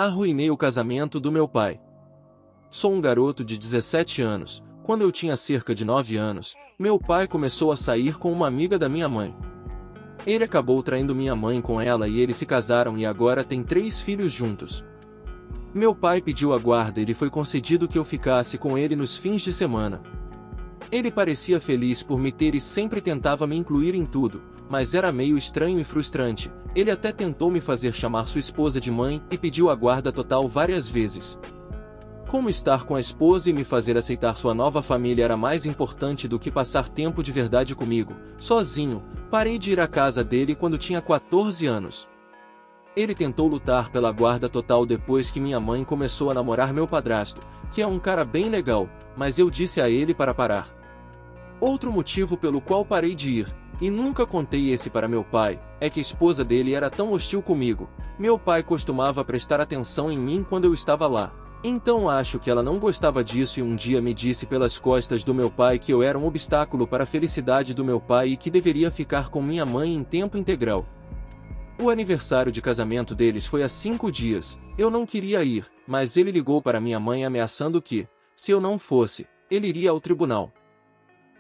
Arruinei o casamento do meu pai. Sou um garoto de 17 anos. Quando eu tinha cerca de 9 anos, meu pai começou a sair com uma amiga da minha mãe. Ele acabou traindo minha mãe com ela e eles se casaram e agora têm 3 filhos juntos. Meu pai pediu a guarda e lhe foi concedido que eu ficasse com ele nos fins de semana. Ele parecia feliz por me ter e sempre tentava me incluir em tudo, mas era meio estranho e frustrante. Ele até tentou me fazer chamar sua esposa de mãe e pediu a guarda total várias vezes. Como estar com a esposa e me fazer aceitar sua nova família era mais importante do que passar tempo de verdade comigo, sozinho, parei de ir à casa dele quando tinha 14 anos. Ele tentou lutar pela guarda total depois que minha mãe começou a namorar meu padrasto, que é um cara bem legal, mas eu disse a ele para parar. Outro motivo pelo qual parei de ir, e nunca contei esse para meu pai, é que a esposa dele era tão hostil comigo. Meu pai costumava prestar atenção em mim quando eu estava lá. Então acho que ela não gostava disso e um dia me disse pelas costas do meu pai que eu era um obstáculo para a felicidade do meu pai e que deveria ficar com minha mãe em tempo integral. O aniversário de casamento deles foi há 5 dias. Eu não queria ir, mas ele ligou para minha mãe ameaçando que, se eu não fosse, ele iria ao tribunal.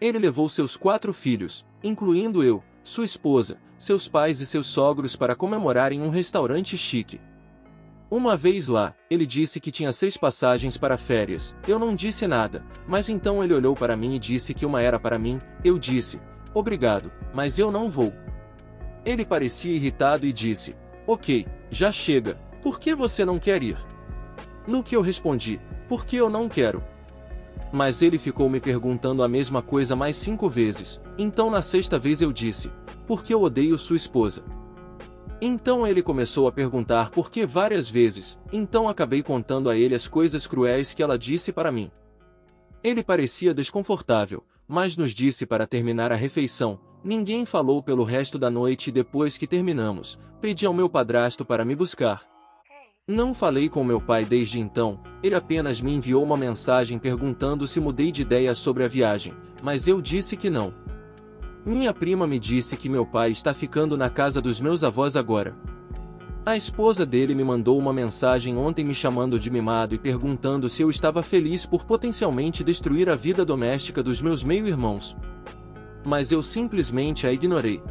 Ele levou seus 4 filhos, incluindo eu, sua esposa, seus pais e seus sogros para comemorar em um restaurante chique. Uma vez lá, ele disse que tinha 6 passagens para férias. Eu não disse nada, mas então ele olhou para mim e disse que uma era para mim. Eu disse, obrigado, mas eu não vou. Ele parecia irritado e disse, ok, já chega, por que você não quer ir? No que eu respondi, porque eu não quero. Mas ele ficou me perguntando a mesma coisa mais 5 vezes, então na 6ª vez eu disse, porque eu odeio sua esposa. Então ele começou a perguntar por que várias vezes, então acabei contando a ele as coisas cruéis que ela disse para mim. Ele parecia desconfortável, mas nos disse para terminar a refeição. Ninguém falou pelo resto da noite e depois que terminamos, pedi ao meu padrasto para me buscar. Não falei com meu pai desde então, ele apenas me enviou uma mensagem perguntando se mudei de ideia sobre a viagem, mas eu disse que não. Minha prima me disse que meu pai está ficando na casa dos meus avós agora. A esposa dele me mandou uma mensagem ontem me chamando de mimado e perguntando se eu estava feliz por potencialmente destruir a vida doméstica dos meus meio-irmãos. Mas eu simplesmente a ignorei.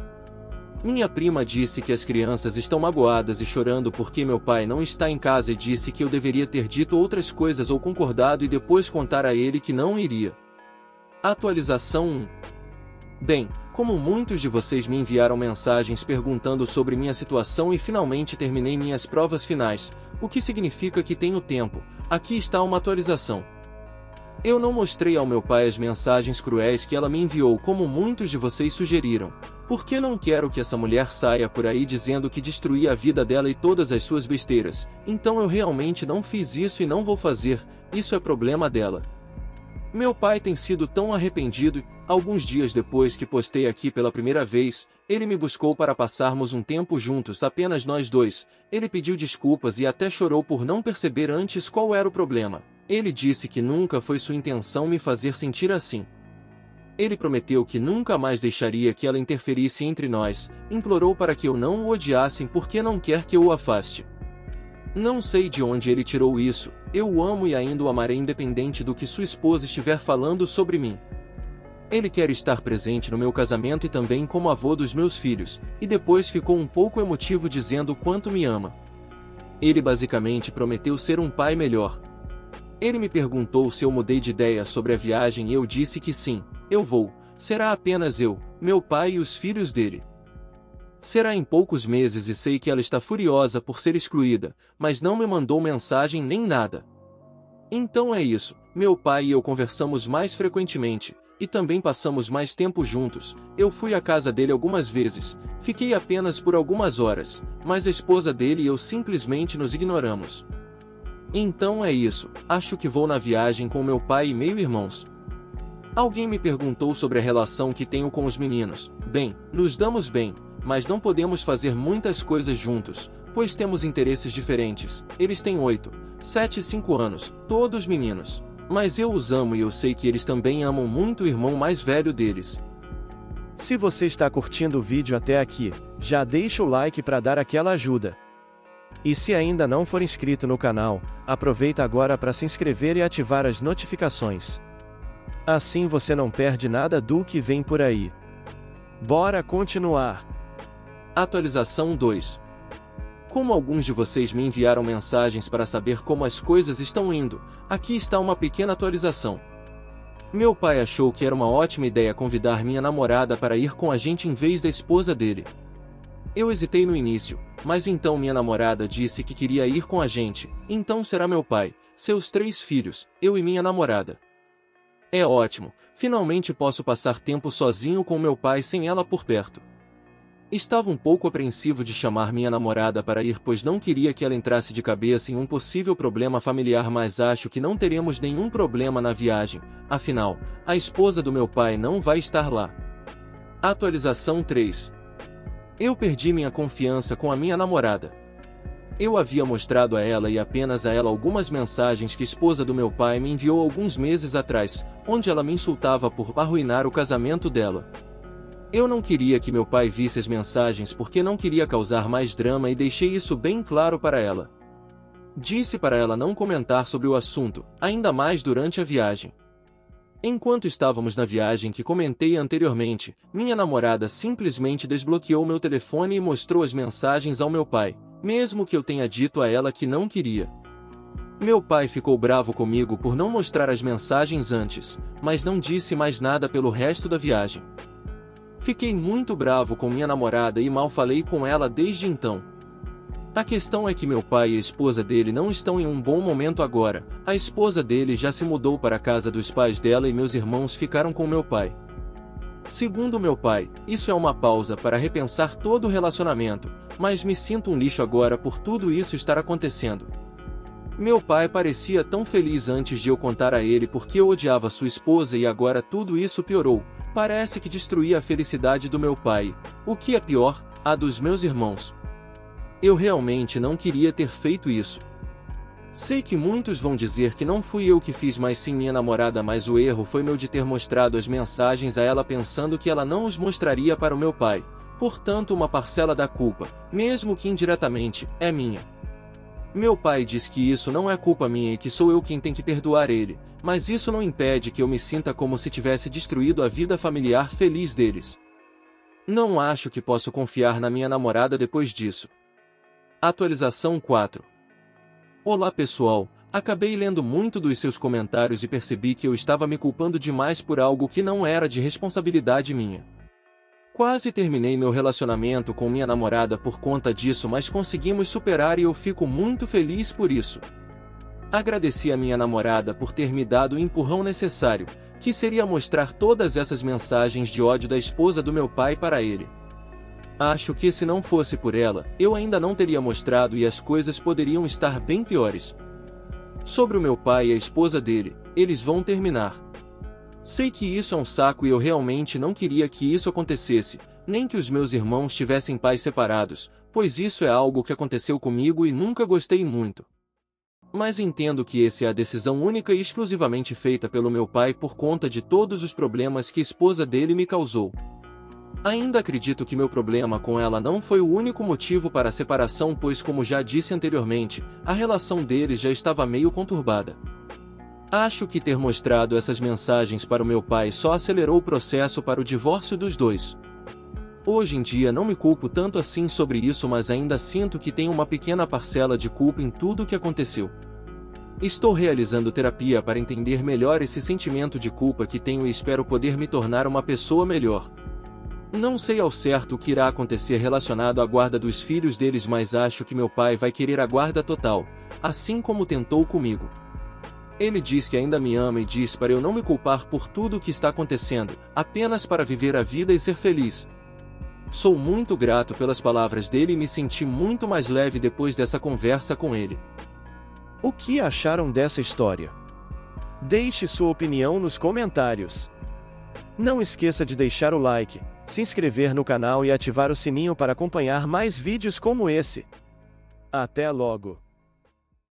Minha prima disse que as crianças estão magoadas e chorando porque meu pai não está em casa e disse que eu deveria ter dito outras coisas ou concordado e depois contar a ele que não iria. Atualização 1. Bem, como muitos de vocês me enviaram mensagens perguntando sobre minha situação e finalmente terminei minhas provas finais, o que significa que tenho tempo, aqui está uma atualização. Eu não mostrei ao meu pai as mensagens cruéis que ela me enviou como muitos de vocês sugeriram, porque não quero que essa mulher saia por aí dizendo que destruí a vida dela e todas as suas besteiras, então eu realmente não fiz isso e não vou fazer, isso é problema dela. Meu pai tem sido tão arrependido, alguns dias depois que postei aqui pela primeira vez, ele me buscou para passarmos um tempo juntos, apenas nós dois, ele pediu desculpas e até chorou por não perceber antes qual era o problema. Ele disse que nunca foi sua intenção me fazer sentir assim. Ele prometeu que nunca mais deixaria que ela interferisse entre nós, implorou para que eu não o odiasse porque não quer que eu o afaste. Não sei de onde ele tirou isso, eu o amo e ainda o amarei independente do que sua esposa estiver falando sobre mim. Ele quer estar presente no meu casamento e também como avô dos meus filhos, e depois ficou um pouco emotivo dizendo o quanto me ama. Ele basicamente prometeu ser um pai melhor. Ele me perguntou se eu mudei de ideia sobre a viagem e eu disse que sim, eu vou, será apenas eu, meu pai e os filhos dele. Será em poucos meses e sei que ela está furiosa por ser excluída, mas não me mandou mensagem nem nada. Então é isso, meu pai e eu conversamos mais frequentemente, e também passamos mais tempo juntos. Eu fui à casa dele algumas vezes, fiquei apenas por algumas horas, mas a esposa dele e eu simplesmente nos ignoramos. Então é isso, acho que vou na viagem com meu pai e meio-irmãos. Alguém me perguntou sobre a relação que tenho com os meninos. Bem, nos damos bem, mas não podemos fazer muitas coisas juntos, pois temos interesses diferentes. Eles têm 8, 7 e 5 anos, todos meninos. Mas eu os amo e eu sei que eles também amam muito o irmão mais velho deles. Se você está curtindo o vídeo até aqui, já deixa o like para dar aquela ajuda. E se ainda não for inscrito no canal, aproveita agora para se inscrever e ativar as notificações. Assim você não perde nada do que vem por aí. Bora continuar! Atualização 2. Como alguns de vocês me enviaram mensagens para saber como as coisas estão indo, aqui está uma pequena atualização. Meu pai achou que era uma ótima ideia convidar minha namorada para ir com a gente em vez da esposa dele. Eu hesitei no início, mas então minha namorada disse que queria ir com a gente, então será meu pai, seus 3 filhos, eu e minha namorada. É ótimo, finalmente posso passar tempo sozinho com meu pai sem ela por perto. Estava um pouco apreensivo de chamar minha namorada para ir, pois não queria que ela entrasse de cabeça em um possível problema familiar, mas acho que não teremos nenhum problema na viagem, afinal, a esposa do meu pai não vai estar lá. Atualização 3. Eu perdi minha confiança com a minha namorada. Eu havia mostrado a ela e apenas a ela algumas mensagens que a esposa do meu pai me enviou alguns meses atrás, onde ela me insultava por arruinar o casamento dela. Eu não queria que meu pai visse as mensagens porque não queria causar mais drama e deixei isso bem claro para ela. Disse para ela não comentar sobre o assunto, ainda mais durante a viagem. Enquanto estávamos na viagem que comentei anteriormente, minha namorada simplesmente desbloqueou meu telefone e mostrou as mensagens ao meu pai, mesmo que eu tenha dito a ela que não queria. Meu pai ficou bravo comigo por não mostrar as mensagens antes, mas não disse mais nada pelo resto da viagem. Fiquei muito bravo com minha namorada e mal falei com ela desde então. A questão é que meu pai e a esposa dele não estão em um bom momento agora. A esposa dele já se mudou para a casa dos pais dela e meus irmãos ficaram com meu pai. Segundo meu pai, isso é uma pausa para repensar todo o relacionamento, mas me sinto um lixo agora por tudo isso estar acontecendo. Meu pai parecia tão feliz antes de eu contar a ele porque eu odiava sua esposa e agora tudo isso piorou. Parece que destruía a felicidade do meu pai, o que é pior, a dos meus irmãos. Eu realmente não queria ter feito isso. Sei que muitos vão dizer que não fui eu que fiz, mas sim minha namorada, mas o erro foi meu de ter mostrado as mensagens a ela pensando que ela não os mostraria para o meu pai. Portanto, uma parcela da culpa, mesmo que indiretamente, é minha. Meu pai diz que isso não é culpa minha e que sou eu quem tem que perdoar ele, mas isso não impede que eu me sinta como se tivesse destruído a vida familiar feliz deles. Não acho que posso confiar na minha namorada depois disso. Atualização 4. Olá pessoal, acabei lendo muito dos seus comentários e percebi que eu estava me culpando demais por algo que não era de responsabilidade minha. Quase terminei meu relacionamento com minha namorada por conta disso, mas conseguimos superar e eu fico muito feliz por isso. Agradeci a minha namorada por ter me dado o empurrão necessário, que seria mostrar todas essas mensagens de ódio da esposa do meu pai para ele. Acho que se não fosse por ela, eu ainda não teria mostrado e as coisas poderiam estar bem piores. Sobre o meu pai e a esposa dele, eles vão terminar. Sei que isso é um saco e eu realmente não queria que isso acontecesse, nem que os meus irmãos tivessem pais separados, pois isso é algo que aconteceu comigo e nunca gostei muito. Mas entendo que essa é a decisão única e exclusivamente feita pelo meu pai por conta de todos os problemas que a esposa dele me causou. Ainda acredito que meu problema com ela não foi o único motivo para a separação, pois como já disse anteriormente, a relação deles já estava meio conturbada. Acho que ter mostrado essas mensagens para o meu pai só acelerou o processo para o divórcio dos dois. Hoje em dia não me culpo tanto assim sobre isso, mas ainda sinto que tenho uma pequena parcela de culpa em tudo o que aconteceu. Estou realizando terapia para entender melhor esse sentimento de culpa que tenho e espero poder me tornar uma pessoa melhor. Não sei ao certo o que irá acontecer relacionado à guarda dos filhos deles, mas acho que meu pai vai querer a guarda total, assim como tentou comigo. Ele diz que ainda me ama e diz para eu não me culpar por tudo o que está acontecendo, apenas para viver a vida e ser feliz. Sou muito grato pelas palavras dele e me senti muito mais leve depois dessa conversa com ele. O que acharam dessa história? Deixe sua opinião nos comentários. Não esqueça de deixar o like, se inscrever no canal e ativar o sininho para acompanhar mais vídeos como esse. Até logo!